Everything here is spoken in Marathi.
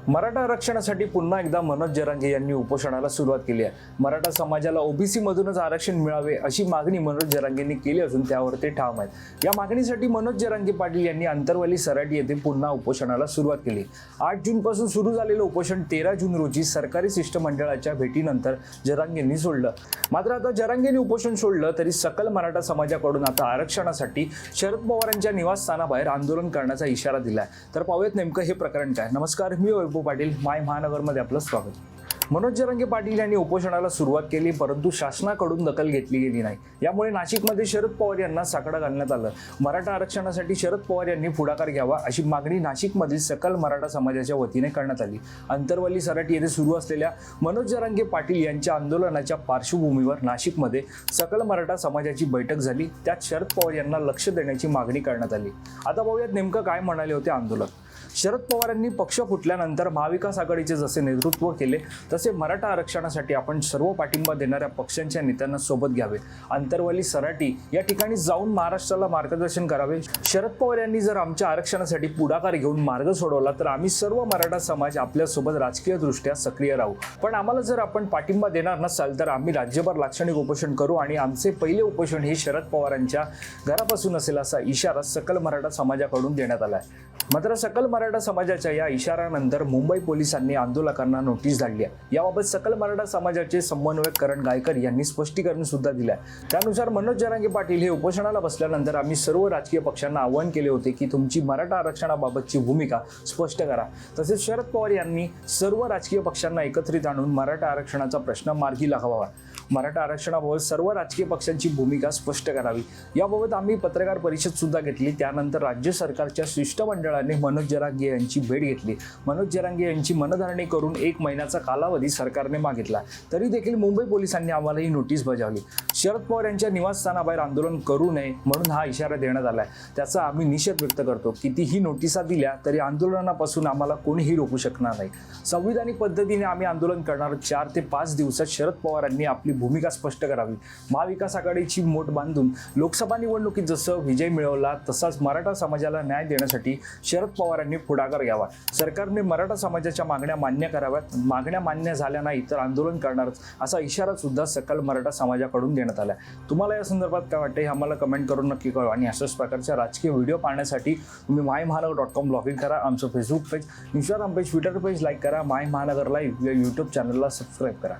मराठा आरक्षणासाठी पुन्हा एकदा मनोज जरांगे यांनी उपोषणाला सुरुवात केली आहे। मराठा समाजाला ओबीसी मधूनच आरक्षण मिळावे अशी मागणी मनोज जरांगेंनी केली असून त्यावर ते ठाम आहेत। या मागणीसाठी मनोज जरांगे पाटील यांनी अंतरवली सराटी येथे पुन्हा उपोषणाला सुरुवात केली। 8 जून पासून सुरू झालेलं उपोषण 13 जून रोजी सरकारी शिष्टमंडळाच्या भेटीनंतर जरांगेंनी सोडलं। मात्र आता जरांगेंनी उपोषण सोडलं तरी सकल मराठा समाजाकडून आता आरक्षणासाठी शरद पवारांच्या निवासस्थानाबाहेर आंदोलन करण्याचा इशारा दिलाय। तर पाहूयात नेमकं हे प्रकरण काय। नमस्कार, मी वैभव पाटील, माय महानगरमध्ये आपलं स्वागत। मनोज जरांगे पाटील यांनी उपोषणाला सुरुवात केली, परंतु शासनाकडून दखल घेतली गेली नाही। यामुळे नाशिकमध्ये शरद पवार यांना साकडं घालण्यात आलं। मराठा आरक्षणासाठी शरद पवार यांनी पुढाकार घ्यावा अशी मागणी नाशिकमधील सकल मराठा समाजाच्या वतीने करण्यात आली। अंतरवली सराटी येथे सुरू असलेल्या मनोज जरांगे पाटील यांच्या आंदोलनाच्या पार्श्वभूमीवर नाशिकमध्ये सकल मराठा समाजाची बैठक झाली। त्यात शरद पवार यांना लक्ष देण्याची मागणी करण्यात आली। आता पाहूयात नेमकं काय म्हणाले होते आंदोलक। शरद पवारांनी पक्ष फुटल्यानंतर महाविकास आघाडीचे जसे नेतृत्व केले तसे मराठा आरक्षणासाठी आपण सर्व पाठिंबा देणाऱ्या पक्षांच्या नेत्यांना सोबत घ्यावे। अंतरवली सराटी या ठिकाणी जाऊन महाराष्ट्राला मार्गदर्शन करावे। शरद पवार यांनी जर आमच्या आरक्षणासाठी पुढाकार घेऊन मार्ग सोडवला तर आम्ही सर्व मराठा समाज आपल्यासोबत राजकीयदृष्ट्या सक्रिय राहू, पण आम्हाला जर आपण पाठिंबा देणार नसाल तर आम्ही राज्यभर लाक्षणिक उपोषण करू आणि आमचे पहिले उपोषण हे शरद पवारांच्या घरापासून असेल असा इशारा सकल मराठा समाजाकडून देण्यात आला आहे। मात्र सकल मराठा समाजाच्या या इशाऱ्यानंतर मुंबई पोलिसांनी आंदोलकांना नोटीस धाडली आहे। याबाबत सकल मराठा समाजाचे समन्वयक करण गायकर यांनी स्पष्टीकरण सुद्धा दिले आहे। त्यानुसार मनोज जरांगे पाटील हे उपोषणाला बसल्यानंतर आम्ही सर्व राजकीय पक्षांना आवाहन केले होते की तुमची मराठा आरक्षणाबाबतची भूमिका स्पष्ट करा। तसेच शरद पवार यांनी सर्व राजकीय पक्षांना एकत्रित आणून मराठा आरक्षणाचा प्रश्न मार्गी लावावा। मराठा आरक्षणाबाबत सर्व राजकीय पक्षांची भूमिका स्पष्ट करावी। याबाबत आम्ही पत्रकार परिषद सुद्धा घेतली। त्यानंतर राज्य सरकारच्या शिष्टमंडळाने मनोज जरांगे यांची भेट घेतली। मनोज जरांगे यांची मनधरणी करून 1 महिन्याचा कालावधी सरकारने मागितला, तरी देखील मुंबई पोलिसांनी आम्हाला ही नोटीस बजावली। शरद पवार यांच्या निवासस्थानाबाहेर आंदोलन करू नये म्हणून हा इशारा देण्यात आलाय। त्याचा आम्ही निषेध व्यक्त करतो। कितीही नोटिसा दिल्या तरी आंदोलनापासून आम्हाला कोणीही रोखू शकणार नाही। संविधानिक पद्धतीने आम्ही आंदोलन करणार। 4 ते 5 दिवसात शरद पवारांनी आपली भूमिका स्पष्ट करावी। महाविकास आघाडीची मोठ बांधून लोकसभा निवडणुकीत जसं विजय मिळवला तसाच मराठा समाजाला न्याय देण्यासाठी शरद पवारांनी पुढाकार घ्यावा। सरकारने मराठा समाजाच्या मागण्या मान्य कराव्यात। मागण्या मान्य झाल्या नाही तर आंदोलन करणारच असा इशारा सुद्धा सकल मराठा समाजाकडून देण्यात आला। तुम्हाला या संदर्भात काय वाटते हे आम्हाला कमेंट करून नक्की कळवा आणि अशाच प्रकारच्या राजकीय व्हिडिओ पाहण्यासाठी तुम्ही मायमहानगर.com लॉग इन करा। आमचं Facebook page, Instagram page, Twitter page like करा। माय महानगर लाईव्ह या यूट्यूब चॅनलला सबस्क्राईब करा।